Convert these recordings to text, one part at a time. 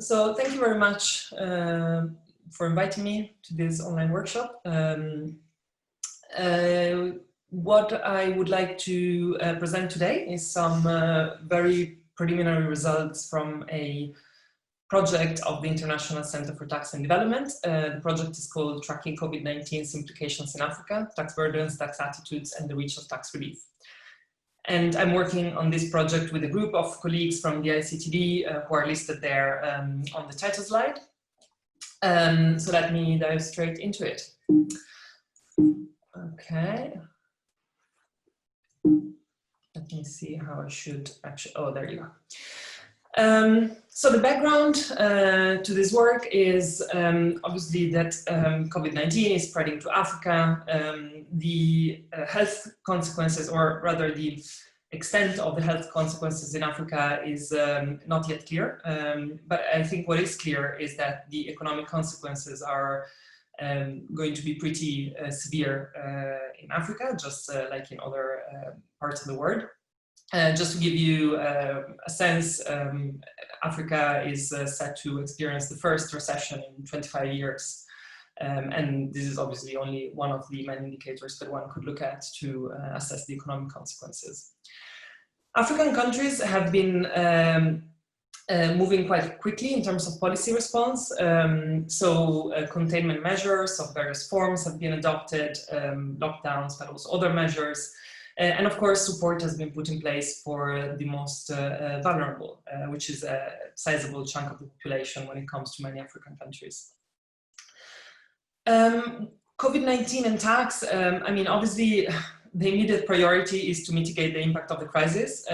So thank you very much for inviting me to this online workshop. What I would like to present today is some very preliminary results from a project of the International Center for Tax and Development. The project is called Tracking COVID-19's Implications in Africa, Tax Burdens, Tax Attitudes, and the Reach of Tax Relief. And I'm working on this project with a group of colleagues from the ICTD who are listed there on the title slide. So let me dive straight into it. Okay. Let me see how I should actually, oh, there you go. So the background to this work is obviously that COVID-19 is spreading to Africa. The health consequences, or rather the extent of the health consequences in Africa is not yet clear. But I think what is clear is that the economic consequences are going to be pretty severe in Africa, just like in other parts of the world. Just to give you a sense, Africa is set to experience the first recession in 25 years. And this is obviously only one of the many indicators that one could look at to assess the economic consequences. African countries have been moving quite quickly in terms of policy response. Containment measures of various forms have been adopted, lockdowns, but also other measures. And of course, support has been put in place for the most vulnerable, which is a sizable chunk of the population when it comes to many African countries. COVID-19 and tax, I mean, obviously, the immediate priority is to mitigate the impact of the crisis.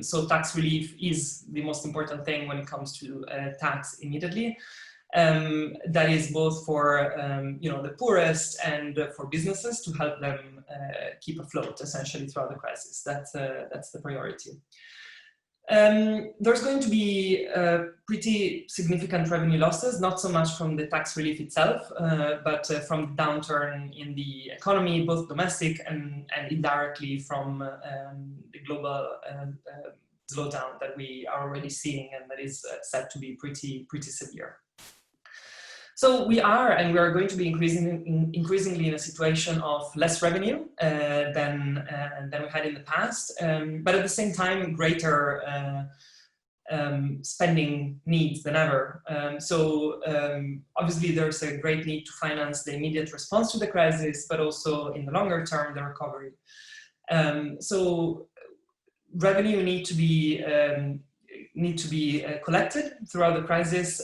So tax relief is the most important thing when it comes to tax immediately. That is both for the poorest and for businesses to help them keep afloat essentially throughout the crisis. That's the priority. There's going to be pretty significant revenue losses, not so much from the tax relief itself, but from the downturn in the economy, both domestic and indirectly from the global slowdown that we are already seeing and that is set to be pretty severe. So we are going to be increasingly in a situation of less revenue than we had in the past, but at the same time, greater spending needs than ever. Obviously, there's a great need to finance the immediate response to the crisis, but also in the longer term, the recovery. So revenue need to be collected throughout the crisis.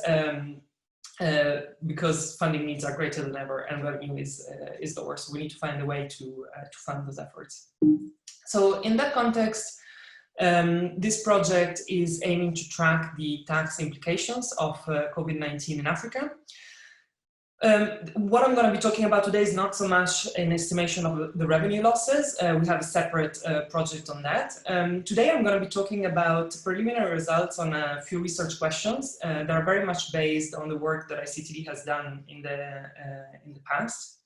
Because funding needs are greater than ever and revenue is lower. So we need to find a way to fund those efforts. So in that context, this project is aiming to track the tax implications of COVID-19 in Africa. What I'm going to be talking about today is not so much an estimation of the revenue losses. We have a separate project on that. Today I'm going to be talking about preliminary results on a few research questions that are very much based on the work that ICTD has done in the past.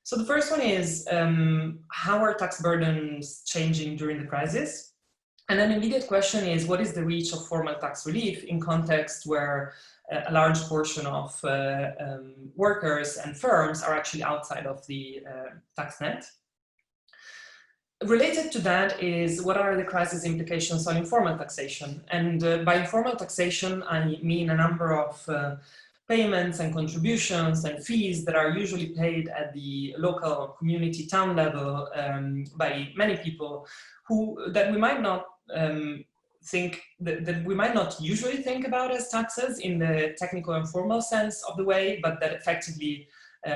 So the first one is how are tax burdens changing during the crisis? And an immediate question is what is the reach of formal tax relief in context where a large portion of workers and firms are actually outside of the tax net. Related to that is what are the crisis implications on informal taxation? And by informal taxation, I mean a number of payments and contributions and fees that are usually paid at the local community town level by many people that we might not that we might not usually think about as taxes in the technical and formal sense of the way, but that effectively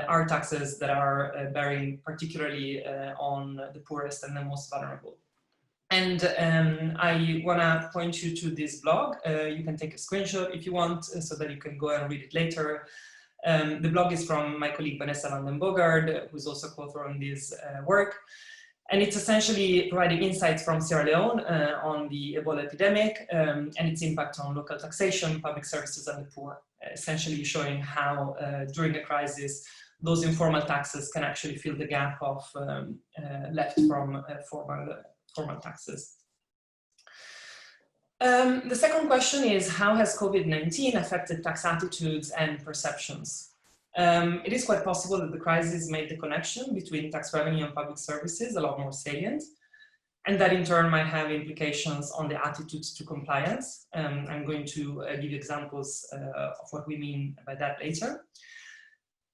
are taxes that are bearing particularly on the poorest and the most vulnerable. And I want to point you to this blog. You can take a screenshot if you want so that you can go and read it later. The blog is from my colleague Vanessa van den Bogard, who's also co-author on this work. And it's essentially providing insights from Sierra Leone on the Ebola epidemic and its impact on local taxation, public services, and the poor, essentially showing how during a crisis, those informal taxes can actually fill the gap of left from formal taxes. The second question is, how has COVID-19 affected tax attitudes and perceptions? It is quite possible that the crisis made the connection between tax revenue and public services a lot more salient, and that in turn might have implications on the attitudes to compliance. I'm going to give you examples of what we mean by that later.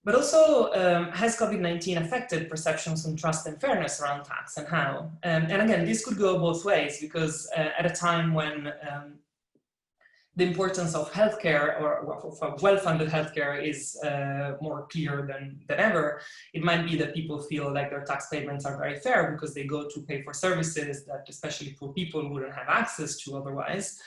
But also, has COVID-19 affected perceptions on trust and fairness around tax, and how? And again, this could go both ways, because at a time when the importance of healthcare, or of well-funded healthcare, is more clear than ever, it might be that people feel like their tax payments are very fair because they go to pay for services that especially poor people wouldn't have access to otherwise.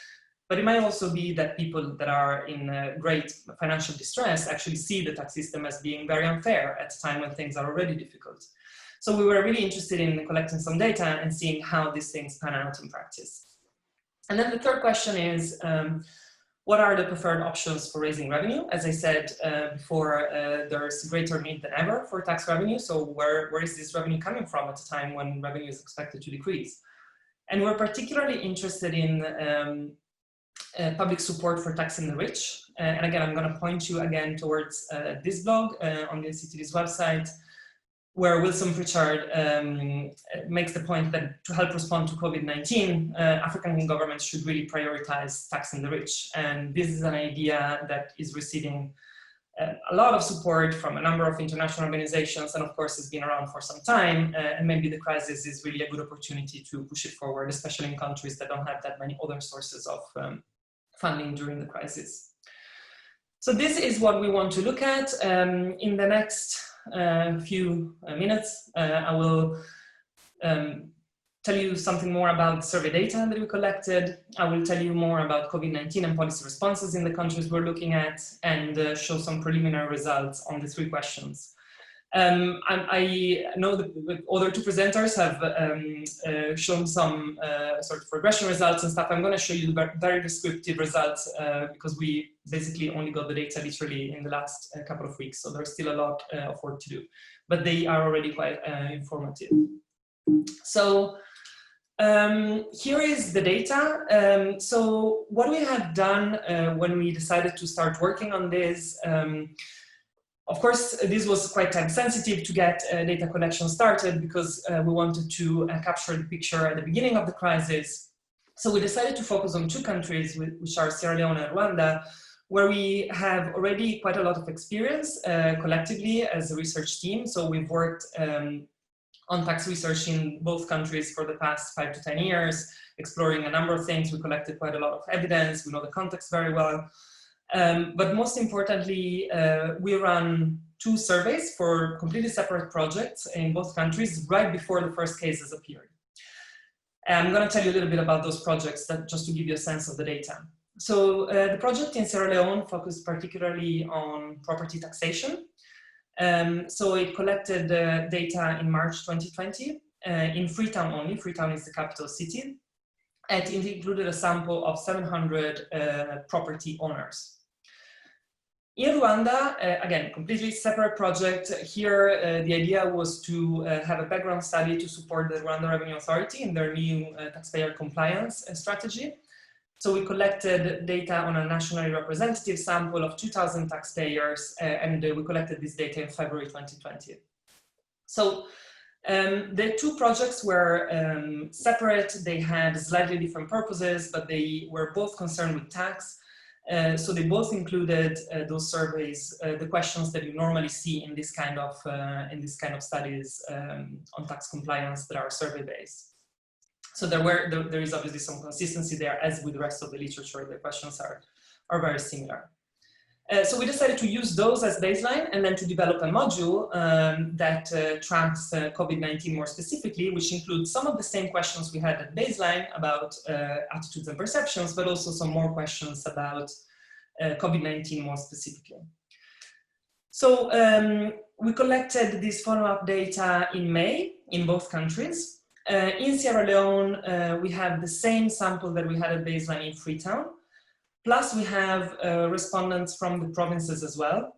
But it might also be that people that are in great financial distress actually see the tax system as being very unfair at a time when things are already difficult. So we were really interested in collecting some data and seeing how these things pan out in practice. And then the third question is, what are the preferred options for raising revenue? As I said before, there's greater need than ever for tax revenue. So where is this revenue coming from at a time when revenue is expected to decrease? And we're particularly interested in public support for taxing the rich. And again, I'm going to point you again towards this blog on the ICTD's website, where Wilson Pritchard makes the point that to help respond to COVID-19, African governments should really prioritize taxing the rich. And this is an idea that is receiving a lot of support from a number of international organizations, and of course has been around for some time, and maybe the crisis is really a good opportunity to push it forward, especially in countries that don't have that many other sources of funding during the crisis. So this is what we want to look at. In the next few minutes, I will tell you something more about the survey data that we collected. I will tell you more about COVID-19 and policy responses in the countries we're looking at, and show some preliminary results on the 3 questions. I know that the other 2 presenters have shown some sort of regression results and stuff. I'm going to show you the very descriptive results because we basically only got the data literally in the last couple of weeks. So there's still a lot of work to do, but they are already quite informative. So here is the data. So what we have done when we decided to start working on this, of course, this was quite time sensitive to get data collection started because we wanted to capture the picture at the beginning of the crisis. So we decided to focus on 2 countries, which are Sierra Leone and Rwanda, where we have already quite a lot of experience collectively as a research team. So we've worked on tax research in both countries for the past 5 to 10 years, exploring a number of things. We collected quite a lot of evidence. We know the context very well. But most importantly, we ran 2 surveys for completely separate projects in both countries right before the first cases appeared. And I'm going to tell you a little bit about those projects just to give you a sense of the data. So the project in Sierra Leone focused particularly on property taxation. So it collected data in March 2020 in Freetown only. Freetown is the capital city. And it included a sample of 700 property owners. In Rwanda, again, completely separate project. Here, the idea was to have a background study to support the Rwanda Revenue Authority in their new taxpayer compliance strategy. So we collected data on a nationally representative sample of 2,000 taxpayers, and we collected this data in February 2020. So the 2 projects were separate. They had slightly different purposes, but they were both concerned with tax. So they both included those surveys, the questions that you normally see in this kind of studies on tax compliance that are survey-based. So there is obviously some consistency there, as with the rest of the literature. The questions are very similar. So we decided to use those as baseline and then to develop a module that tracks COVID-19 more specifically, which includes some of the same questions we had at baseline about attitudes and perceptions, but also some more questions about COVID-19 more specifically. So we collected this follow-up data in May in both countries. In Sierra Leone, we have the same sample that we had at baseline in Freetown. Plus we have respondents from the provinces as well.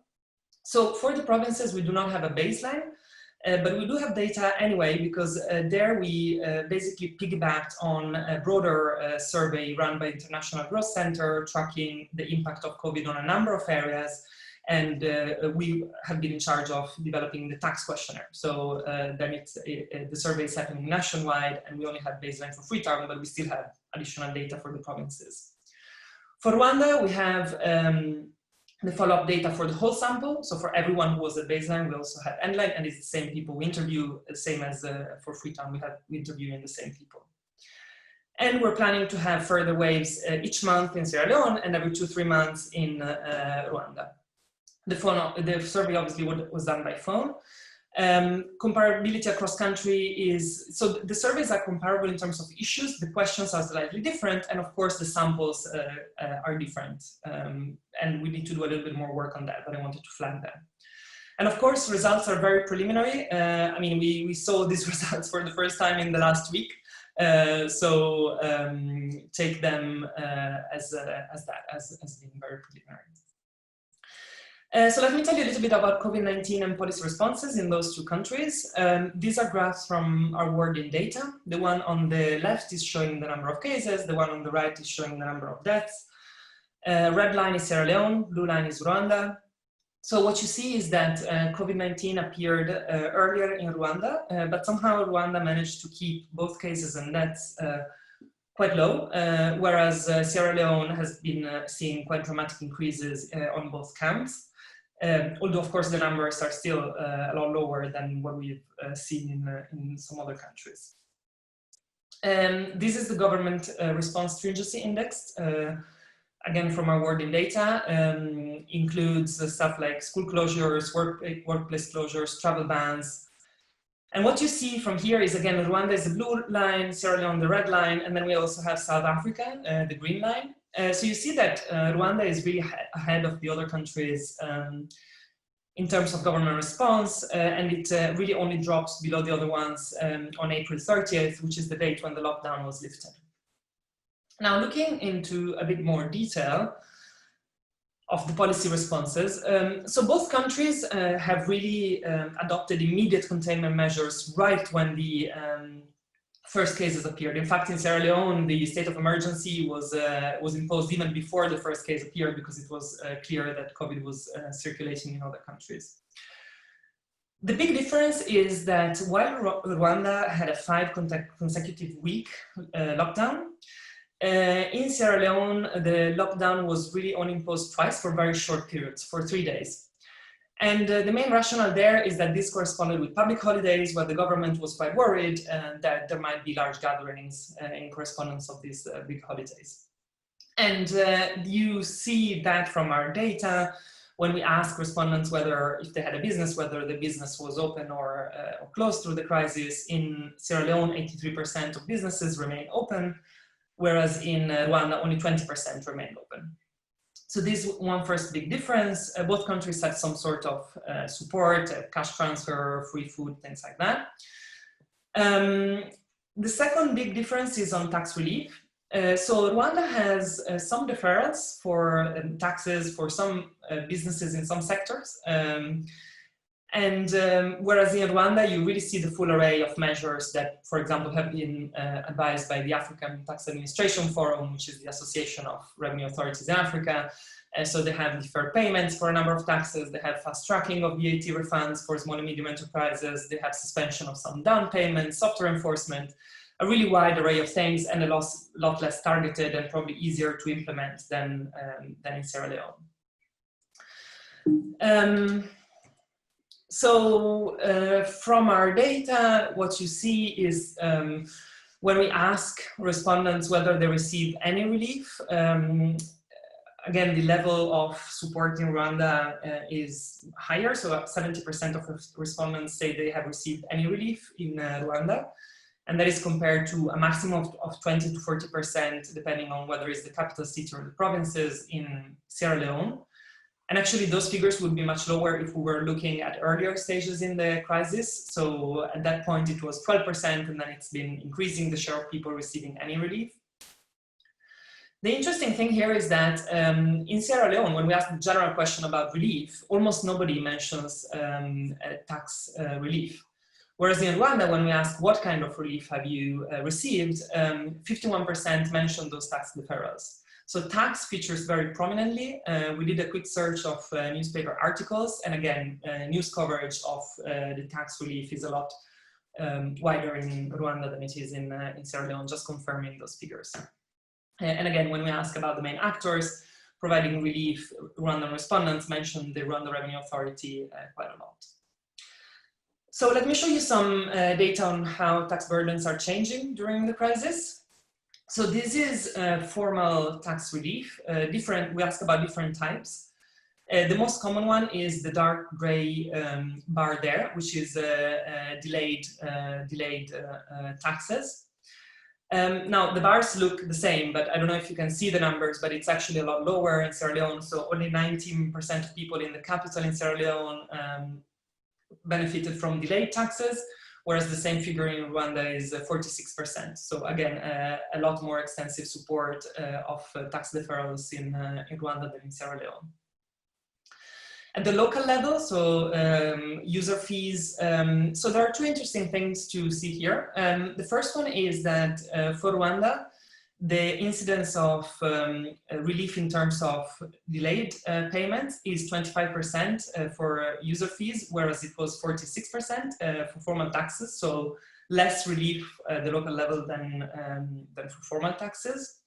So for the provinces, we do not have a baseline, But we do have data anyway, because there we basically piggybacked on a broader survey run by International Growth Center, tracking the impact of COVID on a number of areas. And we have been in charge of developing the tax questionnaire. So then the survey is happening nationwide, and we only have baseline for Freetown, but we still have additional data for the provinces. For Rwanda, we have the follow-up data for the whole sample. So for everyone who was at baseline, we also have endline, and it's the same people we interview, the same as for Freetown, we interviewing the same people. And we're planning to have further waves each month in Sierra Leone and every 2-3 months in Rwanda. The survey obviously was done by phone. Comparability across country is, so the surveys are comparable in terms of issues, the questions are slightly different, and of course the samples are different. And we need to do a little bit more work on that, but I wanted to flag that. And of course, results are very preliminary. I mean, we saw these results for the first time in the last week. So take them as being very preliminary. So let me tell you a little bit about COVID-19 and policy responses in those two countries. These are graphs from our work in data. The one on the left is showing the number of cases. The one on the right is showing the number of deaths. Red line is Sierra Leone, blue line is Rwanda. So what you see is that COVID-19 appeared earlier in Rwanda, but somehow Rwanda managed to keep both cases and deaths quite low, whereas Sierra Leone has been seeing quite dramatic increases on both counts. Although, of course, the numbers are still a lot lower than what we've seen in some other countries. This is the government response stringency index. Again, from our work in data, includes stuff like school closures, workplace closures, travel bans. And what you see from here is, again, Rwanda is the blue line, Sierra Leone the red line, and then we also have South Africa, the green line. So you see that Rwanda is really ahead of the other countries in terms of government response, and it really only drops below the other ones on April 30th, which is the date when the lockdown was lifted. Now, looking into a bit more detail of the policy responses. So both countries have really adopted immediate containment measures right when the first cases appeared. In fact, in Sierra Leone, the state of emergency was imposed even before the first case appeared, because it was clear that COVID was circulating in other countries. The big difference is that while Rwanda had a 5 consecutive week lockdown, in Sierra Leone, the lockdown was really only imposed twice for very short periods, for 3 days. And the main rationale there is that this corresponded with public holidays, where the government was quite worried that there might be large gatherings in correspondence of these big holidays. And you see that from our data when we ask respondents whether, if they had a business, whether the business was open or closed through the crisis. In Sierra Leone, 83% of businesses remain open, whereas in Rwanda, only 20% remained open. So this one first big difference. Both countries had some sort of support, cash transfer, free food, things like that. The second big difference is on tax relief. So Rwanda has some deferrals for taxes for some businesses in some sectors. Whereas in Rwanda, you really see the full array of measures that, for example, have been advised by the African Tax Administration Forum, which is the Association of Revenue Authorities in Africa. So they have deferred payments for a number of taxes, they have fast tracking of VAT refunds for small and medium enterprises, they have suspension of some down payments, software enforcement, a really wide array of things, and a lot less targeted and probably easier to implement than in Sierra Leone. So from our data, what you see is when we ask respondents whether they received any relief, again, the level of support in Rwanda is higher. So 70% of respondents say they have received any relief in Rwanda. And that is compared to a maximum of 20 to 40%, depending on whether it's the capital city or the provinces in Sierra Leone. And actually, those figures would be much lower if we were looking at earlier stages in the crisis. So at that point, it was 12%, and then it's been increasing the share of people receiving any relief. The interesting thing here is that in Sierra Leone, when we ask the general question about relief, almost nobody mentions tax relief. Whereas in Rwanda, when we ask what kind of relief have you received, 51% mentioned those tax deferrals. So tax features very prominently. We did a quick search of newspaper articles, and again, news coverage of the tax relief is a lot wider in Rwanda than it is in Sierra Leone, just confirming those figures. And again, when we ask about the main actors providing relief, Rwandan respondents mentioned the Rwanda Revenue Authority quite a lot. So let me show you some data on how tax burdens are changing during the crisis. So this is formal tax relief. We asked about different types. The most common one is the dark gray bar there, which is delayed taxes. Now the bars look the same, but I don't know if you can see the numbers, but it's actually a lot lower in Sierra Leone. So only 19% of people in the capital in Sierra Leone benefited from delayed taxes, whereas the same figure in Rwanda is 46%. So again, a lot more extensive support of tax deferrals in Rwanda than in Sierra Leone. At the local level, so user fees, so there are two interesting things to see here. The first one is that for Rwanda, the incidence of relief in terms of delayed payments is 25% for user fees, whereas it was 46% for formal taxes. So less relief at the local level than for formal taxes.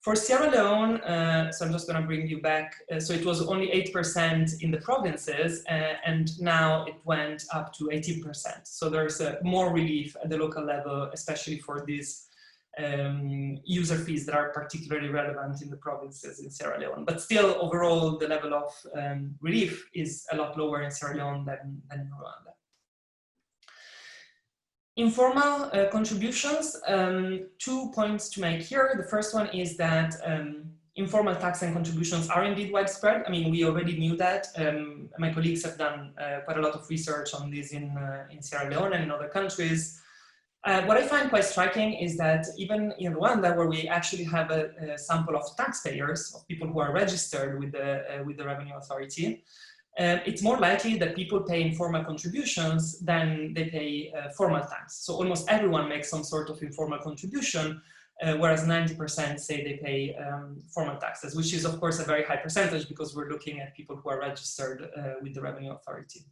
For Sierra Leone, so I'm just going to bring you back. So it was only 8% in the provinces, and now it went up to 18%. So there's more relief at the local level, especially for these user fees that are particularly relevant in the provinces in Sierra Leone. But still, overall, the level of relief is a lot lower in Sierra Leone than in Rwanda. Informal contributions, 2 points to make here. The first one is that informal tax and contributions are indeed widespread. I mean, we already knew that. My colleagues have done quite a lot of research on this in Sierra Leone and in other countries. What I find quite striking is that even in Rwanda, where we actually have a sample of taxpayers, of people who are registered with the Revenue Authority, it's more likely that people pay informal contributions than they pay formal tax. So almost everyone makes some sort of informal contribution, whereas 90% say they pay formal taxes, which is of course a very high percentage because we're looking at people who are registered with the Revenue Authority.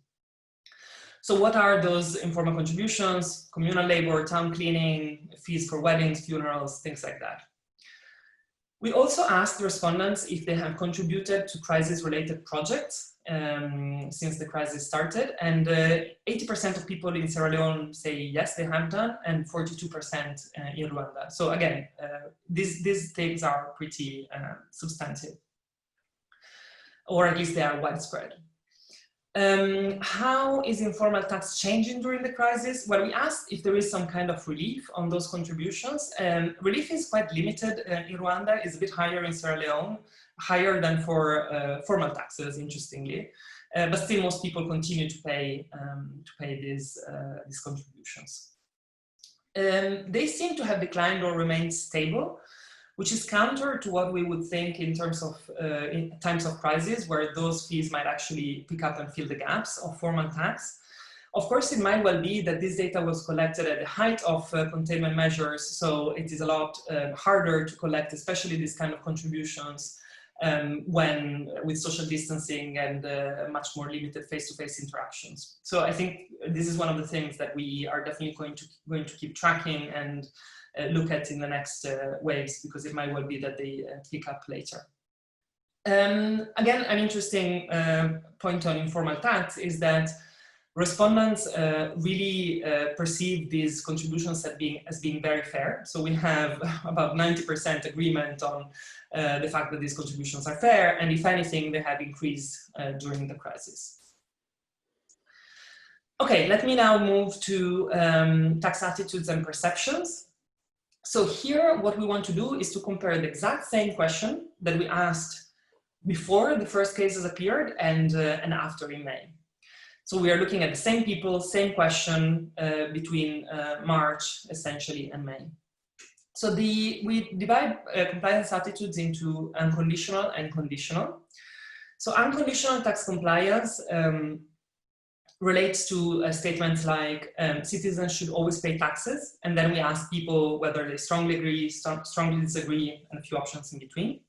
So what are those informal contributions? Communal labor, town cleaning, fees for weddings, funerals, things like that. We also asked the respondents if they have contributed to crisis-related projects since the crisis started, and 80% of people in Sierra Leone say yes, they have done, and 42% in Rwanda. So again, these things are pretty substantive, or at least they are widespread. How is informal tax changing during the crisis? Well, we asked if there is some kind of relief on those contributions. Relief is quite limited in Rwanda, is a bit higher in Sierra Leone, higher than for formal taxes, interestingly. But still, most people continue to pay these contributions. They seem to have declined or remained stable, which is counter to what we would think in terms of in times of crisis, where those fees might actually pick up and fill the gaps of formal tax. Of course, it might well be that this data was collected at the height of containment measures, so it is a lot harder to collect, especially these kind of contributions when with social distancing and much more limited face-to-face interactions. So I think this is one of the things that we are definitely going to keep tracking and look at in the next waves, because it might well be that they pick up later. Again, an interesting point on informal tax is that respondents really perceive these contributions as being very fair. So we have about 90% agreement on the fact that these contributions are fair, and if anything, they have increased during the crisis. Okay, let me now move to tax attitudes and perceptions. So here, what we want to do is to compare the exact same question that we asked before the first cases appeared and after in May. So we are looking at the same people, same question between March, essentially, and May. So we divide compliance attitudes into unconditional and conditional. So unconditional tax compliance relates to statements like citizens should always pay taxes, and then we ask people whether they strongly agree, strongly disagree, and a few options in between.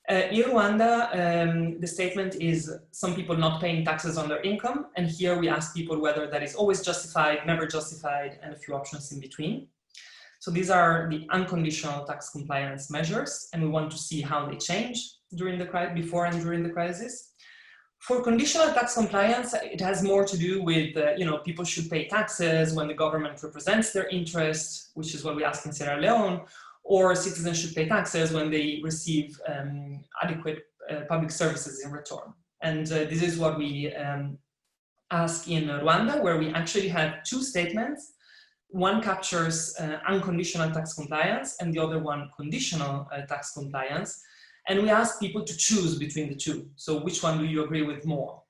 In Rwanda, the statement is some people not paying taxes on their income, and here we ask people whether that is always justified, never justified, and a few options in between. So these are the unconditional tax compliance measures, and we want to see how they change during the before and during the crisis. For conditional tax compliance, it has more to do with, people should pay taxes when the government represents their interests, which is what we ask in Sierra Leone, or citizens should pay taxes when they receive adequate public services in return. And this is what we ask in Rwanda, where we actually have two statements. One captures unconditional tax compliance and the other one conditional tax compliance. And we ask people to choose between the two. So which one do you agree with more?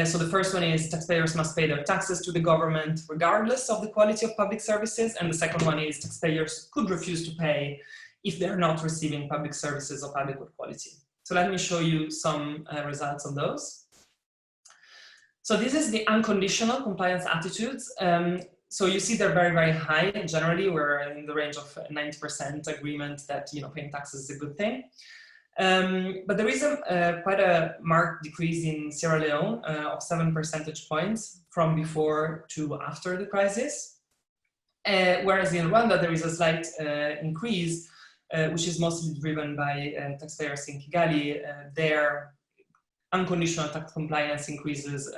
So the first one is taxpayers must pay their taxes to the government regardless of the quality of public services. And the second one is taxpayers could refuse to pay if they're not receiving public services of adequate quality. So let me show you some results on those. So this is the unconditional compliance attitudes. So you see they're very, very high. Generally, we're in the range of 90% agreement that paying taxes is a good thing. But there is quite a marked decrease in Sierra Leone of 7 percentage points from before to after the crisis. Whereas in Rwanda, there is a slight increase, which is mostly driven by taxpayers in Kigali. Their unconditional tax compliance increases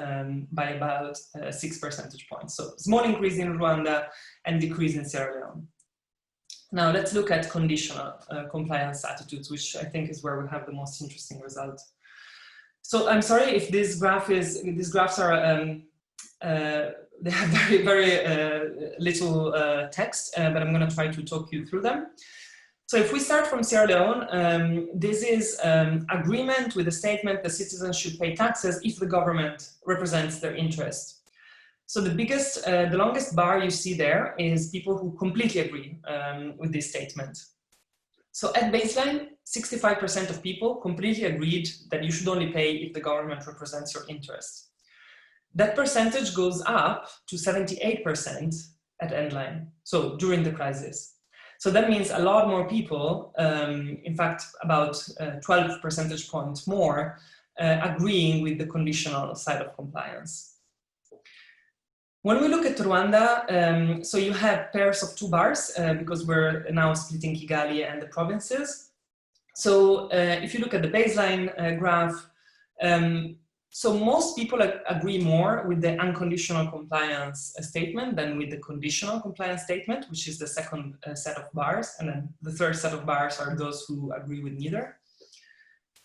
by about 6 percentage points. So small increase in Rwanda and decrease in Sierra Leone. Now let's look at conditional compliance attitudes, which I think is where we have the most interesting result. So I'm sorry if these graphs are, they have very, very little text, but I'm going to try to talk you through them. So if we start from Sierra Leone, this is agreement with the statement that citizens should pay taxes if the government represents their interest. So the longest bar you see there is people who completely agree with this statement. So at baseline, 65% of people completely agreed that you should only pay if the government represents your interest. That percentage goes up to 78% at endline, so during the crisis. So that means a lot more people, in fact, about 12 percentage points more, agreeing with the conditional side of compliance. When we look at Rwanda, so you have pairs of two bars because we're now splitting Kigali and the provinces. So if you look at the baseline graph, so most people agree more with the unconditional compliance statement than with the conditional compliance statement, which is the second set of bars. And then the third set of bars are those who agree with neither.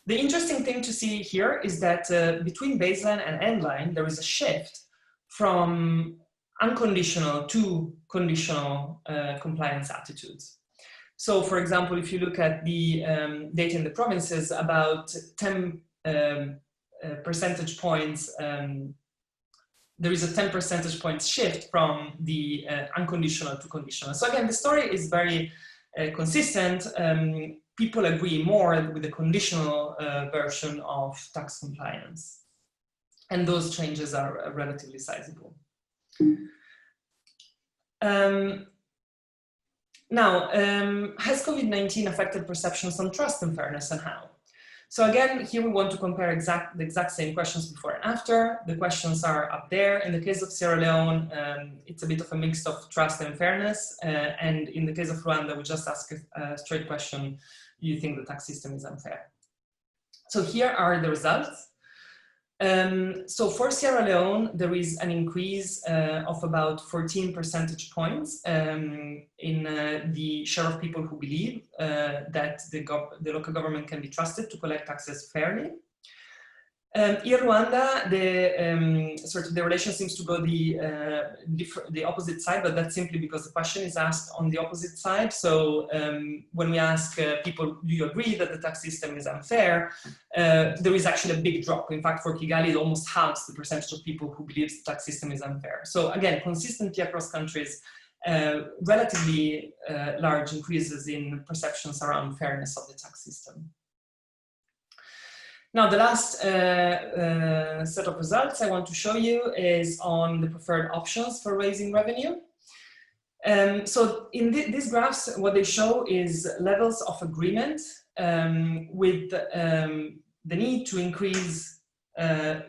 The interesting thing to see here is that between baseline and endline, there is a shift from unconditional to conditional compliance attitudes. So for example, if you look at the data in the provinces, about 10 percentage points, there is a 10 percentage points shift from the unconditional to conditional. So again, the story is very consistent. People agree more with the conditional version of tax compliance. And those changes are relatively sizable. Now, has COVID-19 affected perceptions on trust and fairness, and how? So again, here we want to compare the exact same questions before and after. The questions are up there. In the case of Sierra Leone, it's a bit of a mix of trust and fairness. And in the case of Rwanda, we just ask a straight question: do you think the tax system is unfair? So here are the results. So for Sierra Leone, there is an increase of about 14 percentage points in the share of people who believe that the local government can be trusted to collect taxes fairly. In Rwanda, the relation seems to go the opposite side, but that's simply because the question is asked on the opposite side. So when we ask people, do you agree that the tax system is unfair? There is actually a big drop. In fact, for Kigali, it almost halves the percentage of people who believe the tax system is unfair. So again, consistently across countries, relatively large increases in perceptions around fairness of the tax system. Now, the last set of results I want to show you is on the preferred options for raising revenue. So in these graphs, what they show is levels of agreement with the need to increase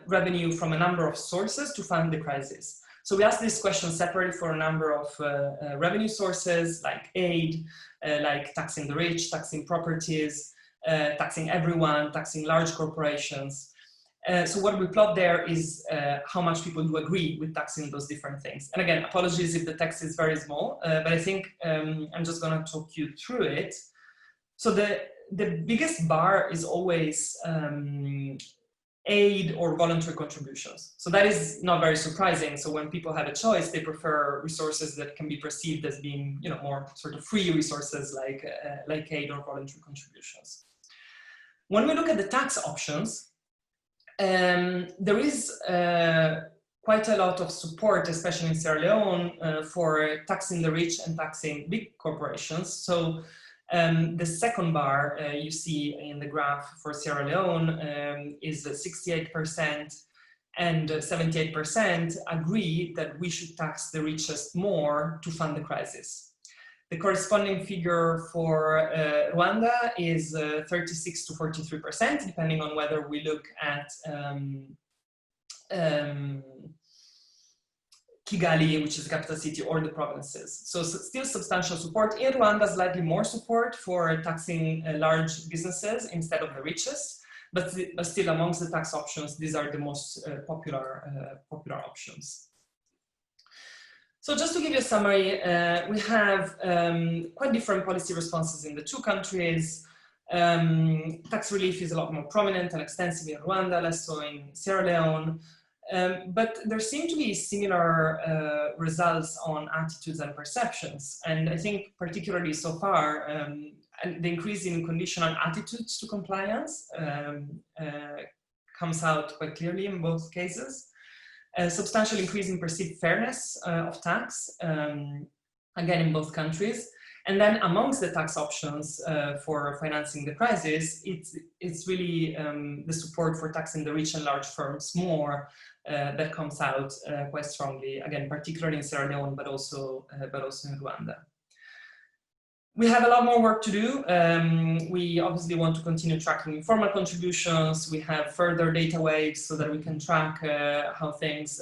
revenue from a number of sources to fund the crisis. So we asked this question separately for a number of revenue sources like aid, like taxing the rich, taxing properties, taxing everyone, taxing large corporations. So what we plot there is how much people do agree with taxing those different things. And again, apologies if the text is very small, but I think I'm just going to talk you through it. So the biggest bar is always aid or voluntary contributions. So that is not very surprising. So when people have a choice, they prefer resources that can be perceived as being, you know, more sort of free resources like aid or voluntary contributions. When we look at the tax options, there is quite a lot of support, especially in Sierra Leone, for taxing the rich and taxing big corporations. So the second bar you see in the graph for Sierra Leone is 68% and 78% agree that we should tax the richest more to fund the crisis. The corresponding figure for Rwanda is 36 to 43%, depending on whether we look at Kigali, which is the capital city, or the provinces. So still substantial support. In Rwanda, slightly more support for taxing large businesses instead of the richest, but still amongst the tax options, these are the most popular options. So just to give you a summary, we have quite different policy responses in the two countries. Tax relief is a lot more prominent and extensive in Rwanda, less so in Sierra Leone. But there seem to be similar results on attitudes and perceptions. And I think particularly so far, the increase in conditional attitudes to compliance comes out quite clearly in both cases. A substantial increase in perceived fairness of tax, again in both countries. And then amongst the tax options for financing the crisis, it's really the support for taxing the rich and large firms more that comes out quite strongly, again, particularly in Sierra Leone, but also in Rwanda. We have a lot more work to do. We obviously want to continue tracking informal contributions. We have further data waves so that we can track how things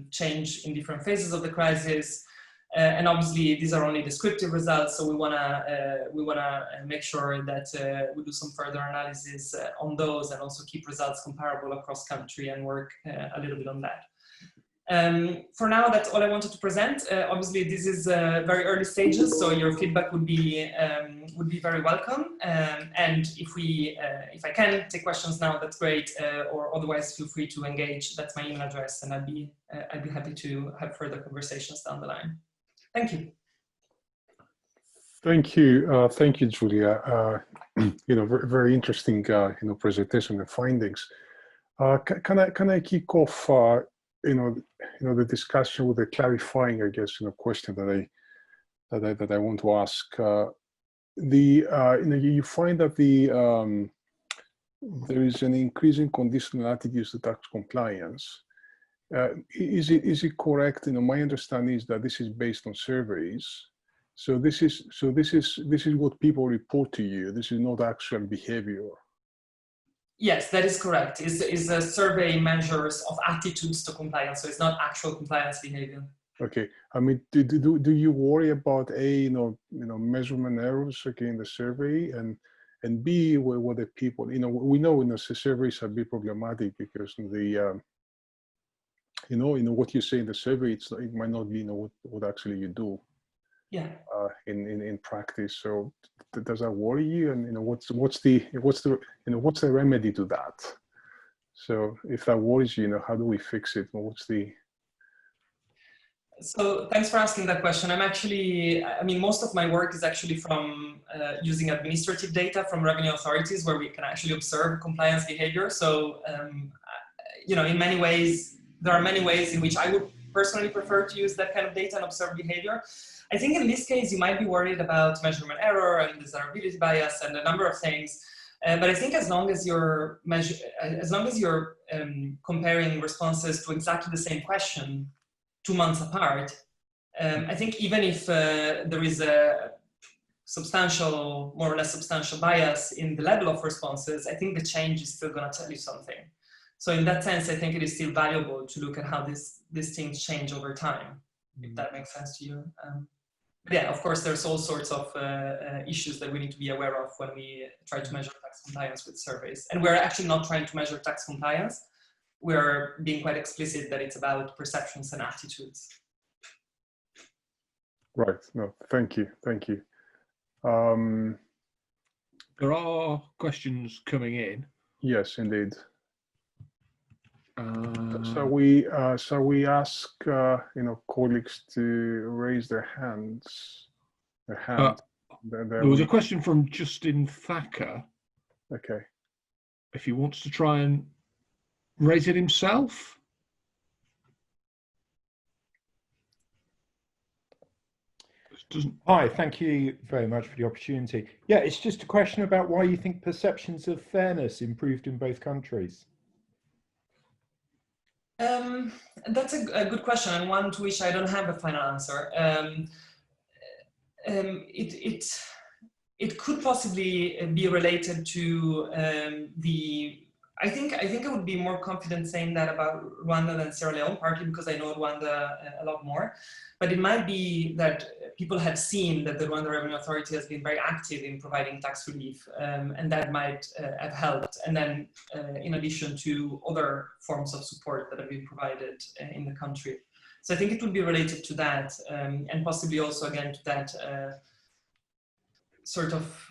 change in different phases of the crisis. And obviously, these are only descriptive results, so we wanna make sure that we do some further analysis on those and also keep results comparable across country and work a little bit on that. For now, that's all I wanted to present. Obviously, this is very early stages, so your feedback would be very welcome. And if I can take questions now, that's great. Or otherwise, feel free to engage. That's my email address, and I'd be happy to have further conversations down the line. Thank you. Thank you, Giulia. Very interesting, presentation and findings. Can I kick off, the discussion with a clarifying, I guess, question that I want to ask. You find that there is an increase in conditional attitudes to tax compliance. Is it correct? My understanding is that this is based on surveys. So this is what people report to you. This is not actual behavior. Yes, that is correct. Is a survey measures of attitudes to compliance, so it's not actual compliance behavior. Okay. I mean, do you worry about measurement errors in the survey, and B, what the people we know surveys are a bit problematic because the what you say in the survey, it might not be what actually you do. Yeah. In practice. So does that worry you? And what's the remedy to that? So if that worries you, how do we fix it? So thanks for asking that question. Most of my work is actually from using administrative data from revenue authorities where we can actually observe compliance behavior. So, in many ways, there are many ways in which I would personally prefer to use that kind of data and observe behavior. I think in this case, you might be worried about measurement error and desirability bias and a number of things. But I think as long as you're comparing responses to exactly the same question 2 months apart, I think even if there is a substantial, more or less substantial bias in the level of responses, I think the change is still going to tell you something. So in that sense, I think it is still valuable to look at how these things change over time, if that makes sense to you. But yeah, of course, there's all sorts of issues that we need to be aware of when we try to measure tax compliance with surveys. And we're actually not trying to measure tax compliance. We're being quite explicit that it's about perceptions and attitudes. Right. No, thank you. Thank you. There are questions coming in. Yes, indeed. So we ask colleagues to raise their hands. There was a question from Justin Thacker. Okay. If he wants to try and raise it himself. Hi, thank you very much for the opportunity. Yeah, it's just a question about why you think perceptions of fairness improved in both countries. That's a good question, and one to which I don't have a final answer. It could possibly be related to I think I would be more confident saying that about Rwanda than Sierra Leone, partly because I know Rwanda a lot more. But it might be that people have seen that the Rwanda Revenue Authority has been very active in providing tax relief, and that might have helped. And then, in addition to other forms of support that have been provided in the country. So I think it would be related to that, and possibly also again to that sort of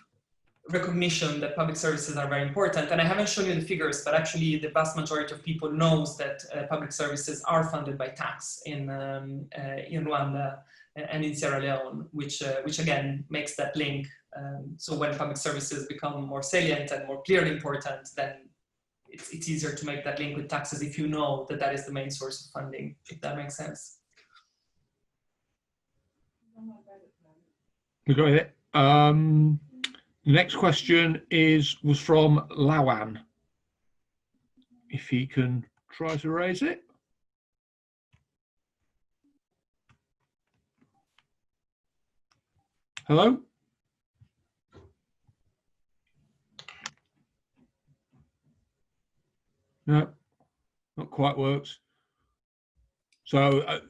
recognition that public services are very important. And I haven't shown you the figures, but actually the vast majority of people knows that public services are funded by tax in Rwanda and in Sierra Leone, which again makes that link. So when public services become more salient and more clearly important, then it's easier to make that link with taxes if you know that that is the main source of funding, if that makes sense. We got it. The next question was from Lawan. If he can try to raise it. Hello? No, not quite works. So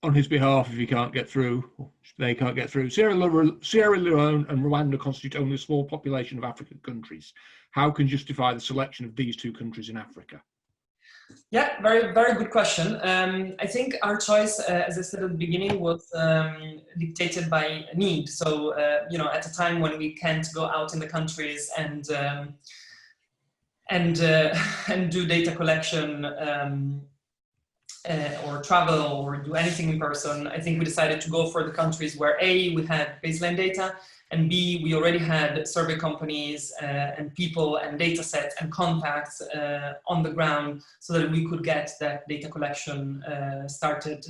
on his behalf, if he can't get through, they can't get through. Sierra Leone and Rwanda constitute only a small population of African countries. How can you justify the selection of these two countries in Africa? Yeah, very, very good question. I think our choice, as I said at the beginning, was dictated by need. So, at a time when we can't go out in the countries and do data collection or travel or do anything in person, I think we decided to go for the countries where A, we had baseline data, and B, we already had survey companies and people and data sets and contacts on the ground so that we could get that data collection started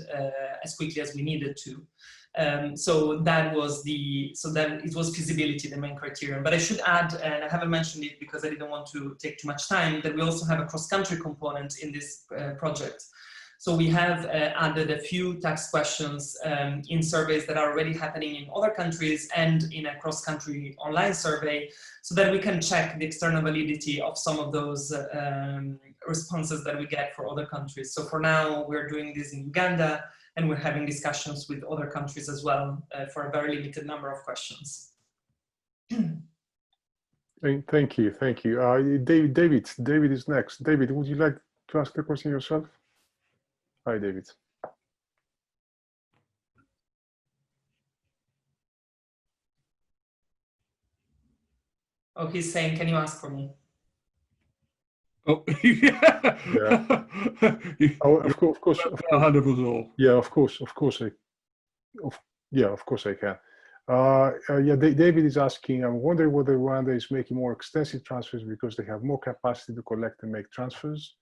as quickly as we needed to. So then it was feasibility, the main criterion. But I should add, and I haven't mentioned it because I didn't want to take too much time, that we also have a cross-country component in this project. So we have added a few tax questions in surveys that are already happening in other countries and in a cross-country online survey so that we can check the external validity of some of those responses that we get for other countries. So for now, we're doing this in Uganda and we're having discussions with other countries as well for a very limited number of questions. Thank you. David is next. David, would you like to ask the question yourself? Hi, David. Oh, he's saying, can you ask for me? Oh, yeah. Oh, of course. Yeah, of course I can. David is asking, I'm wondering whether Rwanda is making more extensive transfers because they have more capacity to collect and make transfers.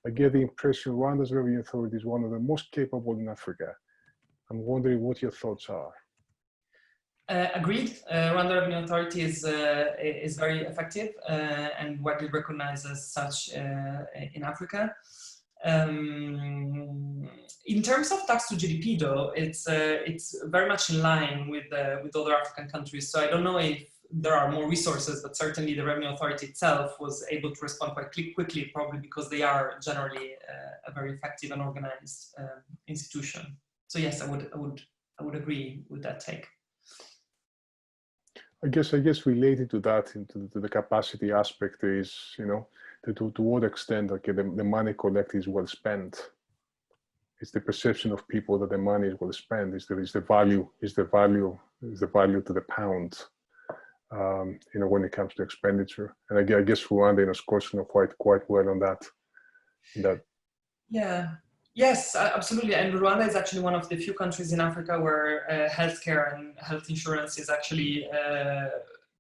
I get the impression Rwanda's Revenue Authority is one of the most capable in Africa. I'm wondering what your thoughts are. Agreed. Rwanda Revenue Authority is very effective and widely recognized as such in Africa. In terms of tax to GDP, though, it's very much in line with other African countries. So I don't know if there are more resources, but certainly the Revenue Authority itself was able to respond quite quickly, probably because they are generally a very effective and organized institution. So yes, I would agree with that take. I guess related to that, to the capacity aspect is, you know, to what extent, okay, the money collected is well spent. It's the perception of people that the money is well spent. Is the value to the pound, you know, when it comes to expenditure. And I guess Rwanda, of course, you know, quite well on that. Yeah. Yes, absolutely. And Rwanda is actually one of the few countries in Africa where healthcare and health insurance is actually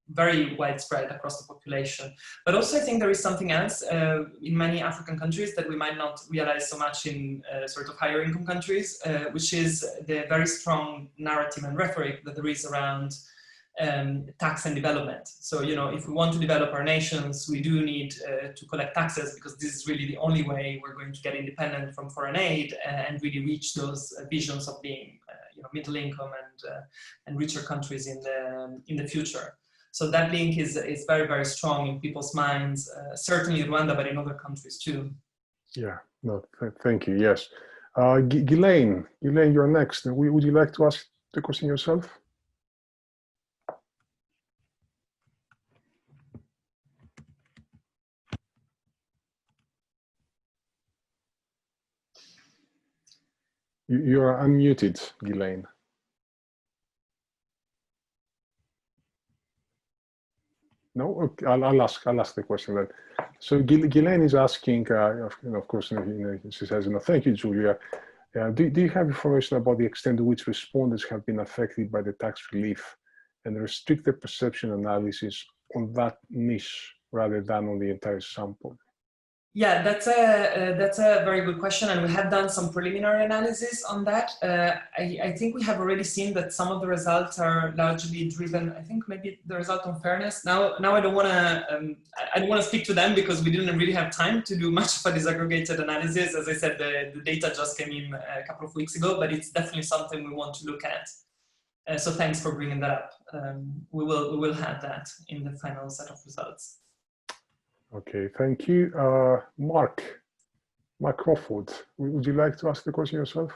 very widespread across the population. But also I think there is something else in many African countries that we might not realize so much in sort of higher income countries, which is the very strong narrative and rhetoric that there is around tax and development. So, you know, if we want to develop our nations, we do need to collect taxes, because this is really the only way we're going to get independent from foreign aid and really reach those visions of being, you know, middle income and richer countries in the future. So that link is very, very strong in people's minds, certainly in Rwanda, but in other countries too. Yeah, no, thank you. Yes. Ghislaine, you're next. Would you like to ask the question yourself? You are unmuted, Ghislaine. No, okay, I'll ask the question then. So Ghislaine is asking, of course, she says, thank you, Giulia. Do you have information about the extent to which respondents have been affected by the tax relief and restricted perception analysis on that niche rather than on the entire sample? Yeah, that's a very good question, and we have done some preliminary analysis on that. I think we have already seen that some of the results are largely driven. I think maybe the result on fairness. Now I don't want to speak to them because we didn't really have time to do much of a disaggregated analysis. As I said, the data just came in a couple of weeks ago, but it's definitely something we want to look at. So thanks for bringing that up. We will have that in the final set of results. Okay, thank you. Mark Crawford, would you like to ask the question yourself?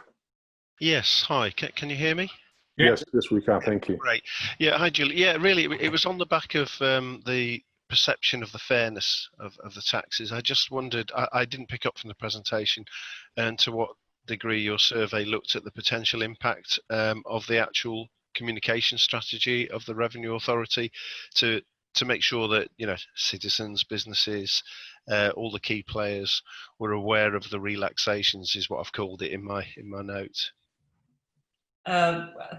Yes, hi, can you hear me? Yes, we can, thank you. Great. Yeah, hi, Julie. Yeah, really, it was on the back of the perception of the fairness of the taxes. I just wondered, I didn't pick up from the presentation, and to what degree your survey looked at the potential impact of the actual communication strategy of the Revenue Authority to make sure that, you know, citizens, businesses, all the key players were aware of the relaxations, is what I've called it in my note.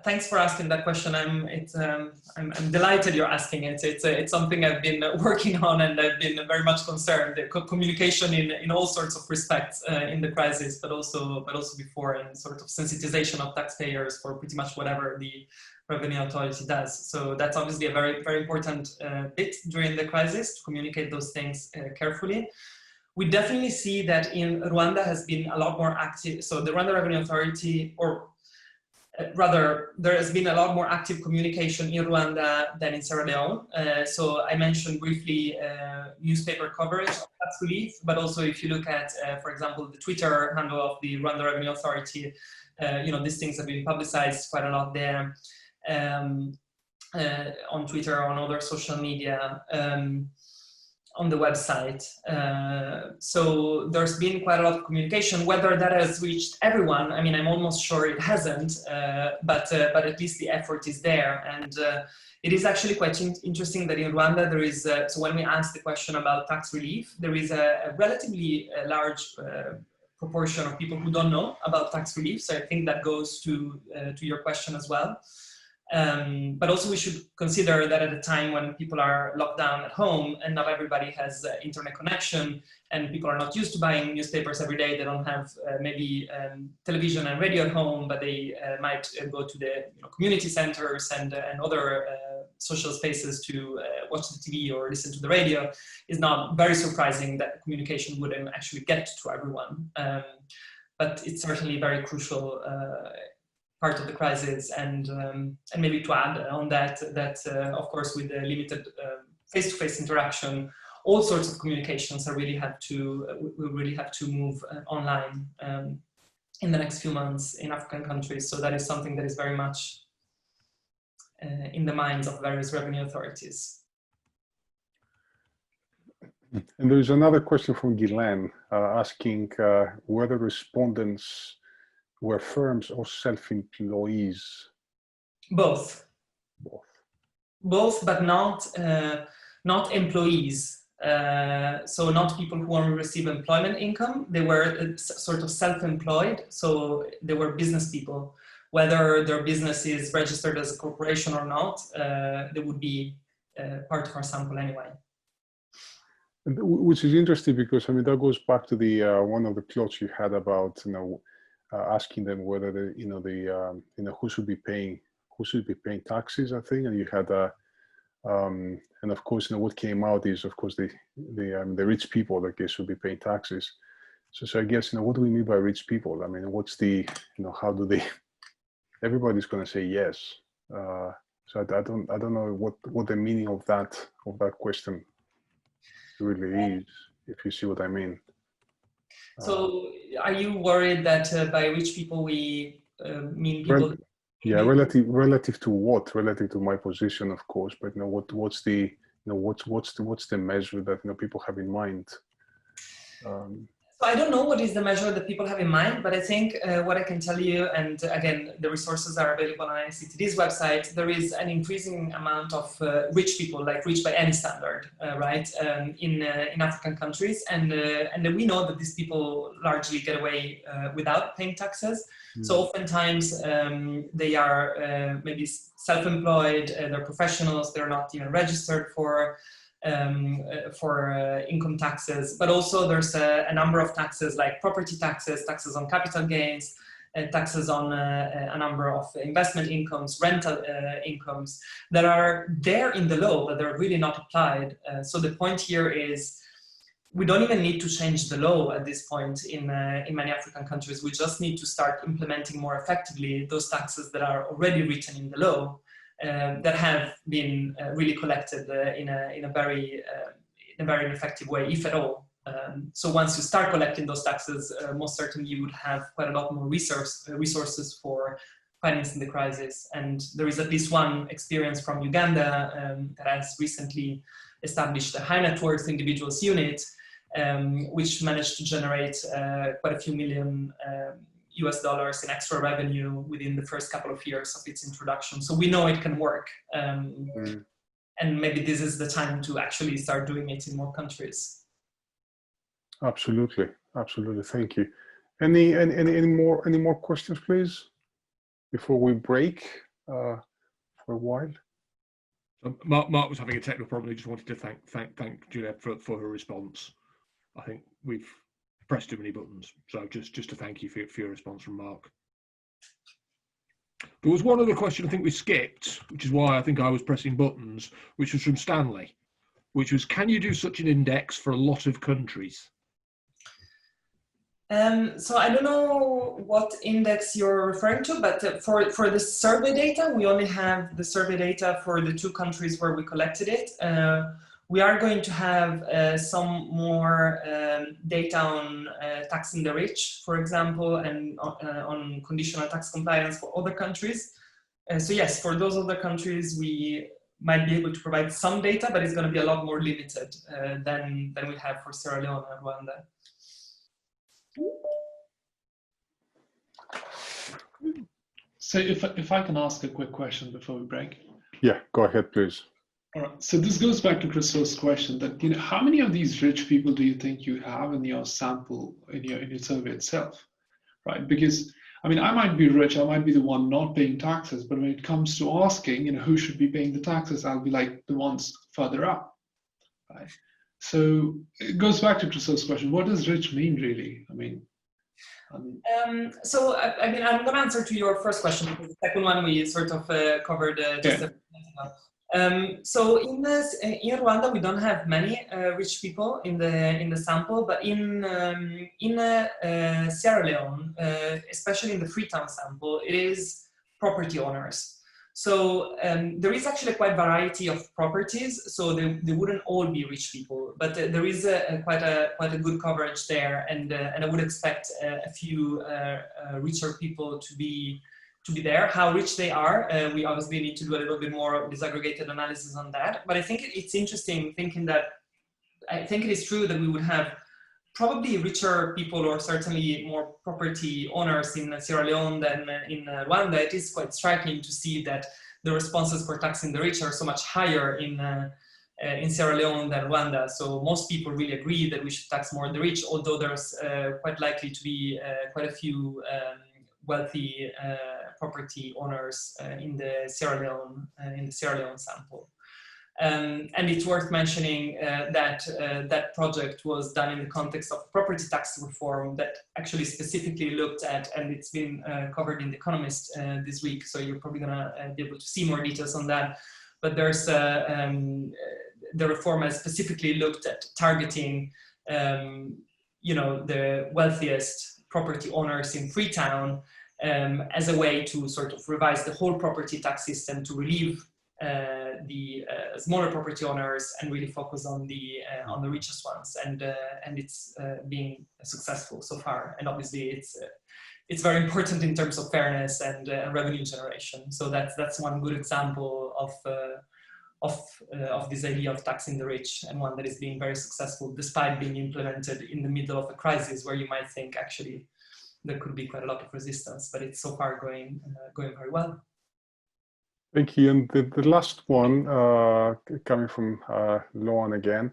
Thanks for asking that question. I'm delighted you're asking it. It's something I've been working on, and I've been very much concerned. Communication in all sorts of respects in the crisis, but also before, in sort of sensitization of taxpayers for pretty much whatever the Revenue Authority does. So that's obviously a very, very important bit during the crisis, to communicate those things carefully. We definitely see that in Rwanda has been a lot more active. So the Rwanda Revenue Authority, or rather, there has been a lot more active communication in Rwanda than in Sierra Leone. So I mentioned briefly newspaper coverage of tax relief, but also if you look at, for example, the Twitter handle of the Rwanda Revenue Authority, you know, these things have been publicized quite a lot there. On Twitter, on other social media, on the website. So there's been quite a lot of communication. Whether that has reached everyone, I mean, I'm almost sure it hasn't, but at least the effort is there. And it is actually quite interesting that in Rwanda there is, so when we ask the question about tax relief, there is a relatively large proportion of people who don't know about tax relief. So I think that goes to your question as well. But also we should consider that at a time when people are locked down at home and not everybody has internet connection and people are not used to buying newspapers every day, they don't have maybe television and radio at home, but they might go to the community centers and other social spaces to watch the TV or listen to the radio. It's not very surprising that communication wouldn't actually get to everyone. But it's certainly very crucial part of the crisis, and maybe to add on that of course with the limited face-to-face interaction, all sorts of communications will really have to move online in the next few months in African countries. So that is something that is very much in the minds of various revenue authorities. And there's another question from Guylaine asking whether respondents were firms or self-employees. Both, but not employees. So not people who only receive employment income. They were sort of self-employed, so they were business people. Whether their business is registered as a corporation or not, they would be part of our sample anyway. Which is interesting because, I mean, that goes back to the one of the plots you had about, asking them whether who should be paying taxes, I think, and you had and of course, what came out is, of course, the rich people, I guess, should be paying taxes. So I guess, what do we mean by rich people? I mean, what's the, how do they? Everybody's going to say yes. So I don't know what the meaning of that question really is, if you see what I mean. So are you worried that by rich people we mean people? Yeah, relative to what? Relative to my position, of course, but what's the measure that people have in mind? So I don't know what is the measure that people have in mind, but I think what I can tell you, and again, the resources are available on ICTD's website, there is an increasing amount of rich people, like rich by any standard, right, in African countries. And we know that these people largely get away without paying taxes. So oftentimes they are maybe self-employed, they're professionals, they're not even registered for income taxes, but also there's a number of taxes like property taxes, taxes on capital gains, taxes on a number of investment incomes, rental incomes that are there in the law, but they're really not applied. So the point here is we don't even need to change the law at this point in many African countries. We just need to start implementing more effectively those taxes that are already written in the law. That have been really collected in a very effective way, if at all. So once you start collecting those taxes, most certainly you would have quite a lot more resources for financing the crisis. And there is at least one experience from Uganda that has recently established a high net worth individuals unit, which managed to generate quite a few million US dollars in extra revenue within the first couple of years of its introduction. So we know it can work. And maybe this is the time to actually start doing it in more countries. Absolutely. Thank you. Any more questions, please, before we break for a while? Mark was having a technical problem. He just wanted to thank Giulia for her response. I think we've pressed too many buttons, so just to thank you for your response from Mark. There was one other question I think we skipped, which is why I think I was pressing buttons, which was from Stanley, which was, can you do such an index for a lot of countries? So I don't know what index you're referring to, but for the survey data, we only have the survey data for the 2 countries where we collected it. We are going to have some more data on tax in the rich, for example, and on conditional tax compliance for other countries. So yes, for those other countries, we might be able to provide some data, but it's going to be a lot more limited than we have for Sierra Leone and Rwanda. So if I can ask a quick question before we break. Yeah, go ahead, please. All right. So this goes back to Christopher's question that, how many of these rich people do you think you have in your sample, in your survey itself, right? Because I mean, I might be rich, I might be the one not paying taxes, but when it comes to asking, who should be paying the taxes, I'll be like the ones further up, right? So it goes back to Christopher's question: what does rich mean, really? I mean, so I mean, I'm going to answer to your first question, because the second one we sort of covered just a few minutes ago. So in Rwanda, we don't have many rich people in the sample, but in Sierra Leone, especially in the Freetown sample, it is property owners. So there is actually quite a variety of properties, so they wouldn't all be rich people, but there is quite a good coverage there, and I would expect a few richer people to be there. How rich they are, we obviously need to do a little bit more disaggregated analysis on that. But I think it's interesting thinking that, I think it is true that we would have probably richer people, or certainly more property owners in Sierra Leone than in Rwanda. It is quite striking to see that the responses for taxing the rich are so much higher in Sierra Leone than Rwanda. So most people really agree that we should tax more the rich, although there's quite likely to be quite a few wealthy property owners in the Sierra Leone sample. And it's worth mentioning that that project was done in the context of property tax reform that actually specifically looked at, and it's been covered in The Economist this week, so you're probably gonna be able to see more details on that. But there's the reform has specifically looked at targeting, the wealthiest property owners in Freetown as a way to sort of revise the whole property tax system to relieve the smaller property owners and really focus on the richest ones, and it's being successful so far. And obviously it's very important in terms of fairness and revenue generation. So that's one good example of this idea of taxing the rich, and one that is being very successful despite being implemented in the middle of a crisis where you might think actually there could be quite a lot of resistance, but it's so far going very well. Thank you. And the last one, coming from Loan again,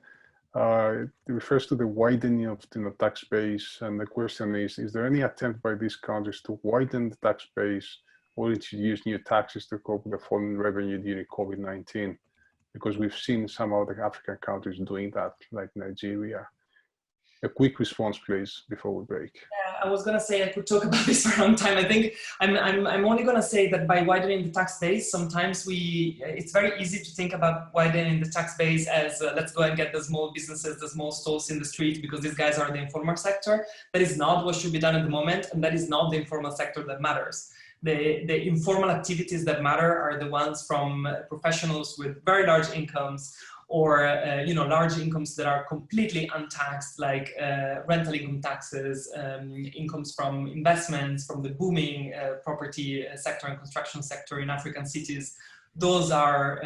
it refers to the widening of the tax base. And the question is there any attempt by these countries to widen the tax base or introduce new taxes to cope with the falling revenue during COVID-19? Because we've seen some other African countries doing that, like Nigeria. A quick response, please, before we break. Yeah, I was going to say I could talk about this for a long time. I think I'm only going to say that by widening the tax base, sometimes it's very easy to think about widening the tax base as let's go and get the small businesses, the small stalls in the street, because these guys are the informal sector. That is not what should be done at the moment, and that is not the informal sector that matters. The informal activities that matter are the ones from professionals with very large incomes, or large incomes that are completely untaxed, like rental income taxes, incomes from investments, from the booming property sector and construction sector in African cities. Those are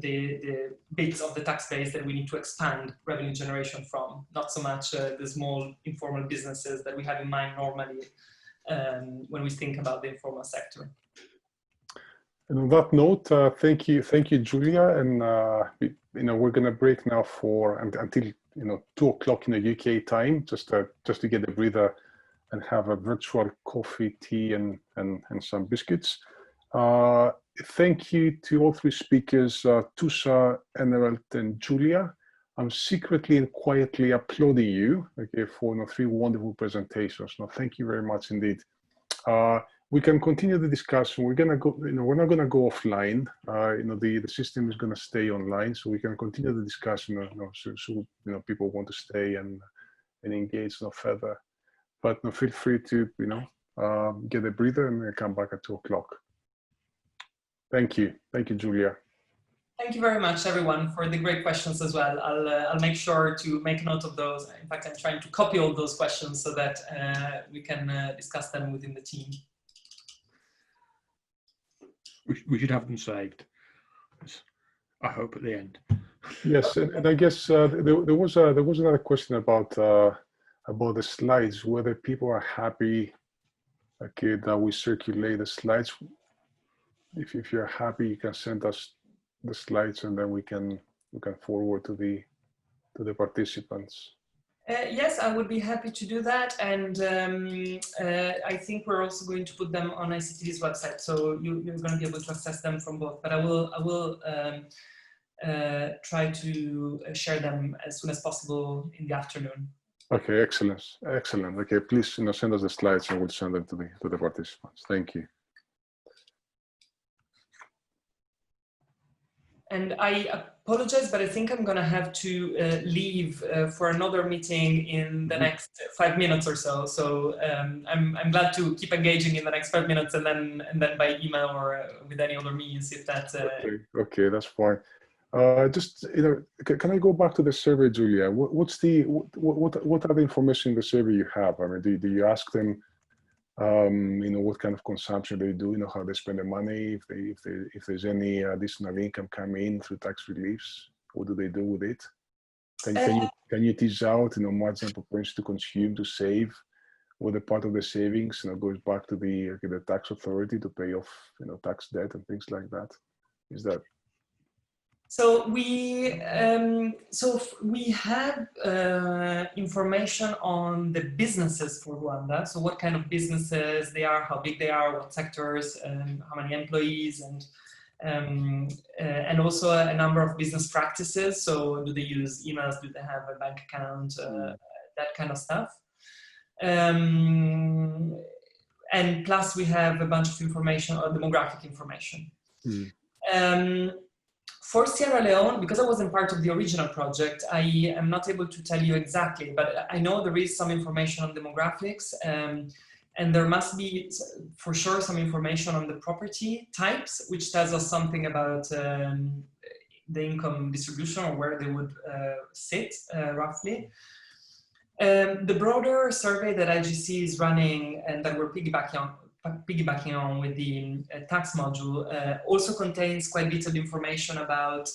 the bits of the tax base that we need to expand revenue generation from, not so much the small informal businesses that we have in mind normally when we think about the informal sector. And on that note, thank you, Giulia. And we're going to break now until 2 o'clock in the UK time, just to get a breather and have a virtual coffee, tea, and some biscuits. Thank you to all 3 speakers, Tusa, Emerald, and Giulia. I'm secretly and quietly applauding you, for 3 wonderful presentations. No, thank you very much indeed. We can continue the discussion. We're gonna go. We're not gonna go offline. The system is gonna stay online, so we can continue the discussion. So people want to stay and engage no further. But feel free to get a breather and come back at 2 o'clock. Thank you, Giulia. Thank you very much, everyone, for the great questions as well. I'll make sure to make note of those. In fact, I'm trying to copy all those questions so that we can discuss them within the team. We should have them saved, I hope, at the end. Yes, and I guess there was another question about the slides, whether people are happy that we circulate the slides. If you're happy, you can send us the slides, and then we can forward to the participants. Yes, I would be happy to do that, and I think we're also going to put them on ICTD's website, so you're going to be able to access them from both. But I will try to share them as soon as possible in the afternoon. Okay, excellent, excellent. Okay, please send us the slides, and we'll send them to the participants. Thank you. And I apologize, but I think I'm going to have to leave for another meeting in the next 5 minutes or so. So I'm glad to keep engaging in the next 5 minutes, and then by email or with any other means, if that. Okay, that's fine. Just can I go back to the survey, Giulia? What are the information in the survey you have? I mean, do you ask them? What kind of consumption they do, how they spend their money, if there's any additional income coming in through tax reliefs, what do they do with it? Can you tease out, marginal propensity to consume, to save, whether part of the savings, goes back to the tax authority to pay off, tax debt and things like that? Is that? So we have information on the businesses for Rwanda. So what kind of businesses they are, how big they are, what sectors, how many employees, and also a number of business practices. So do they use emails? Do they have a bank account? That kind of stuff. And plus we have a bunch of information or demographic information. For Sierra Leone, because I wasn't part of the original project, I am not able to tell you exactly, but I know there is some information on demographics, and there must be for sure some information on the property types, which tells us something about the income distribution or where they would sit roughly. The broader survey that IGC is running and that we're piggybacking on with the tax module also contains quite detailed information about,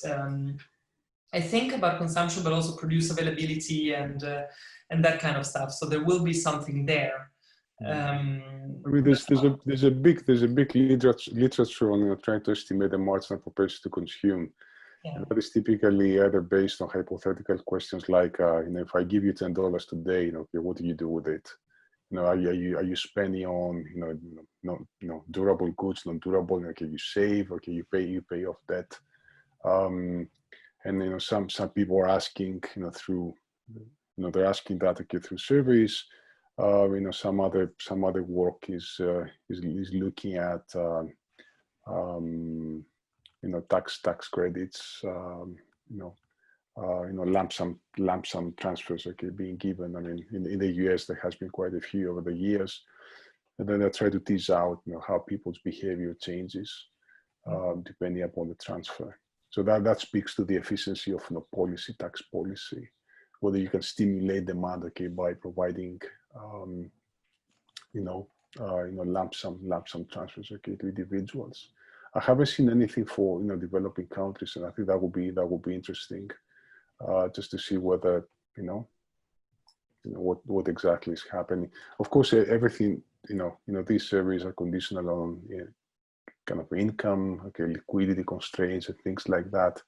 I think about consumption, but also produce availability and that kind of stuff. So there will be something there. I mean, there's a big literature on trying to estimate the marginal propensity to consume. Yeah. And that is typically either based on hypothetical questions like, if I give you $10 today, okay, what do you do with it? Are you spending on durable goods, non-durable? Okay, you save. Okay, you pay off debt. And some people are asking through they're asking that through surveys. Some other work is looking at tax credits. Lump sum transfers being given. I mean, in the US, there has been quite a few over the years, and then I try to tease out how people's behavior changes depending upon the transfer. So that speaks to the efficiency of tax policy, whether you can stimulate demand by providing lump sum transfers to individuals. I haven't seen anything for developing countries, and I think that would be interesting. Just to see whether what exactly is happening. Of course, everything these surveys are conditional on kind of income, liquidity constraints and things like that,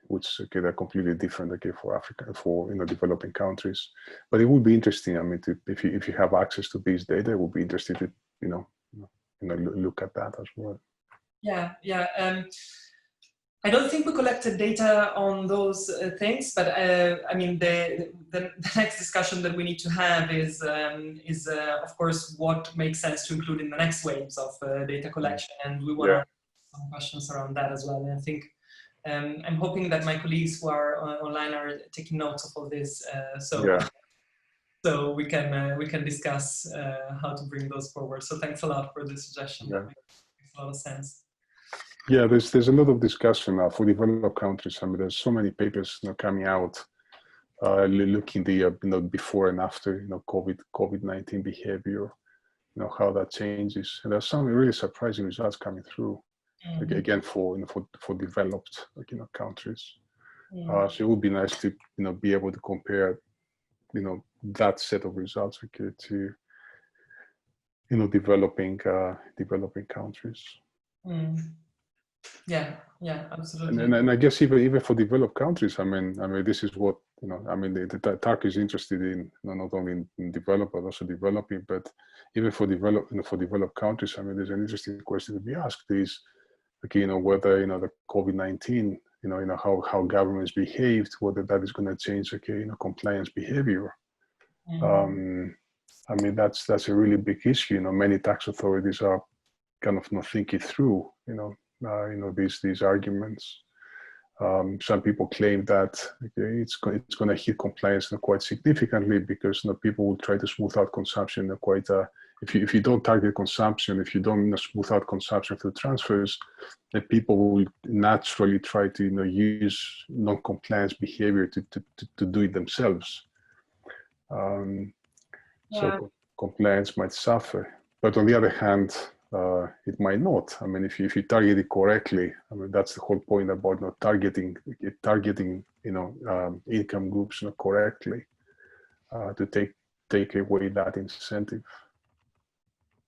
which they're completely different for Africa, for developing countries. But it would be interesting. I mean, if you have access to these data, it would be interesting to look at that as well. Yeah. I don't think we collected data on those things, but I mean, the next discussion that we need to have is of course what makes sense to include in the next waves of data collection, and we want to ask some questions around that as well. And I think I'm hoping that my colleagues who are online are taking notes of all this, so we can discuss how to bring those forward. So thanks a lot for the suggestion. That makes a lot of sense. Yeah, there's a lot of discussion for developed countries. I mean, there's so many papers coming out looking the before and after COVID-19 behavior, how that changes, and there's some really surprising results coming through. Again, for developed countries. So it would be nice to be able to compare that set of results to developing countries. Yeah, absolutely. And I guess even for developed countries, I mean, this is what, you know, I mean, the TARC is interested in, you know, not only in develop but also developing. But even for developed countries, I mean, there's an interesting question to be asked: is, okay, you know, whether, you know, the COVID-19, you know how governments behaved, whether that is going to change, okay, you know, compliance behavior. I mean, that's a really big issue. You know, many tax authorities are kind of not thinking through, you know, these arguments. Some people claim that, okay, it's going to hit compliance, you know, quite significantly, because, you know, people will try to smooth out consumption, you know, quite. If you don't target consumption, if you don't, you know, smooth out consumption through transfers, then people will naturally try to, you know, use non-compliance behavior to do it themselves. So compliance might suffer, but on the other hand, it might not. I mean, if you target it correctly, I mean, that's the whole point about, you know, targeting, you know, income groups, you know, correctly, to take away that incentive.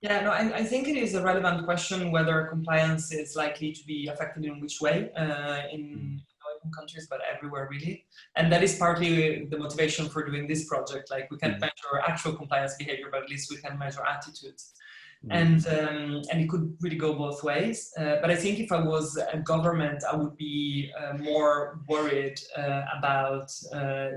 Yeah, no, I think it is a relevant question whether compliance is likely to be affected in which way in countries, but everywhere really. And that is partly the motivation for doing this project. Like, we can't measure actual compliance behavior, but at least we can measure attitudes. And it could really go both ways. But I think if I was a government, I would be more worried about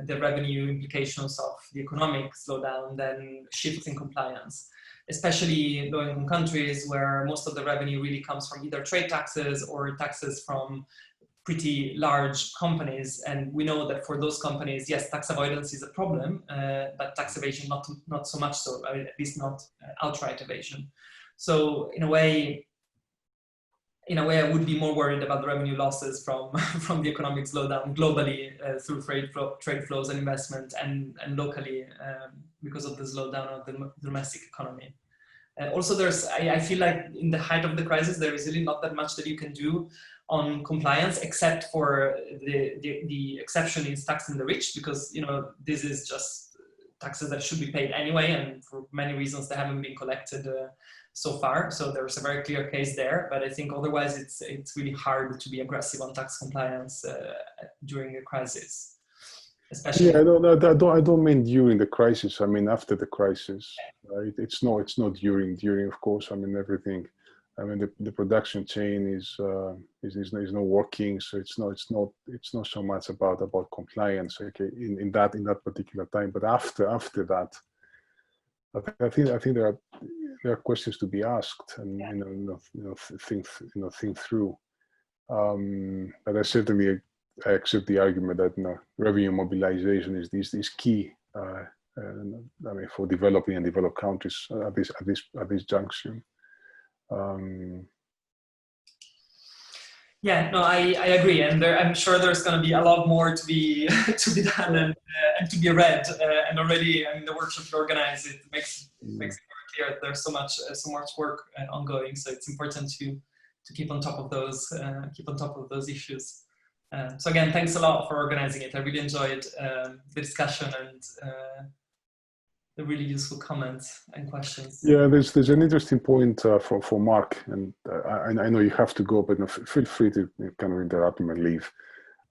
the revenue implications of the economic slowdown than shifts in compliance, especially low-income countries where most of the revenue really comes from either trade taxes or taxes from pretty large companies. And we know that for those companies, yes, tax avoidance is a problem, but tax evasion not so much so, at least not outright evasion. So in a way, I would be more worried about the revenue losses from the economic slowdown globally through trade flows and investment, and locally because of the slowdown of the domestic economy. Also, I feel like in the height of the crisis, there is really not that much that you can do on compliance, except for the exception is taxing the rich, because, you know, this is just taxes that should be paid anyway, and for many reasons they haven't been collected so far. So there's a very clear case there, but I think otherwise it's really hard to be aggressive on tax compliance during a crisis. Especially, yeah, I don't mean during the crisis. I mean after the crisis, right? It's not during. Of course, I mean everything. I mean the production chain is not working, so it's not so much about compliance, okay, in that particular time. But after that, I think there are questions to be asked, and think through. But I accept the argument that, you know, revenue mobilization is key. I mean, for developing and developed countries at this junction. Yeah, no, I agree, and I'm sure there's going to be a lot more to be done and to be read. And already, I mean, the workshop you organize, it makes it very clear that there's so much work ongoing. So it's important to keep on top of those issues. So again, thanks a lot for organizing it. I really enjoyed the discussion and the really useful comments and questions. Yeah, there's an interesting point for Mark, and I know you have to go, but feel free to kind of interrupt him and leave.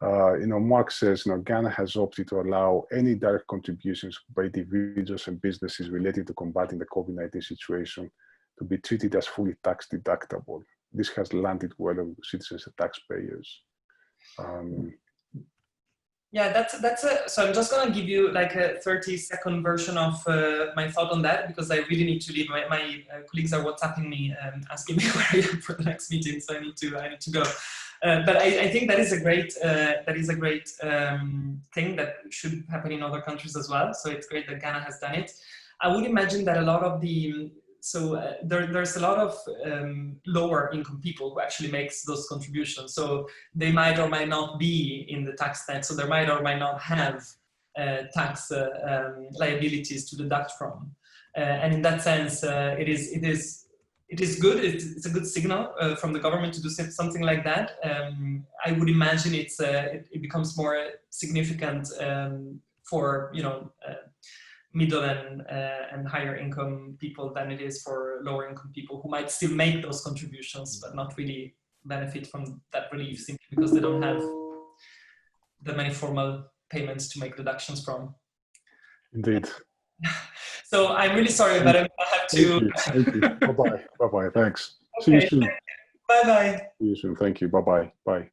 You know, Mark says, you know, Ghana has opted to allow any direct contributions by individuals and businesses related to combating the COVID-19 situation to be treated as fully tax deductible. This has landed well with citizens and taxpayers. Yeah, that's so I'm just gonna give you like a 30-second version of my thought on that, because I really need to leave. My colleagues are WhatsApping me asking me where I am for the next meeting, so I need to go. But I think that is a great thing that should happen in other countries as well. So it's great that Ghana has done it. I would imagine that a lot of the there's a lot of lower income people who actually makes those contributions. So they might or might not be in the tax net. So they might or might not have tax liabilities to deduct from. And in that sense, it is good. It's a good signal from the government to do something like that. I would imagine it becomes more significant for, you know, middle and higher income people than it is for lower income people who might still make those contributions but not really benefit from that relief simply because they don't have the many formal payments to make deductions from. Indeed. So I'm really sorry, but I have to. Thank you. Bye-bye. Bye-bye. Thanks. See you Okay. soon. Bye-bye. See you soon. Thank you. Bye-bye. Bye.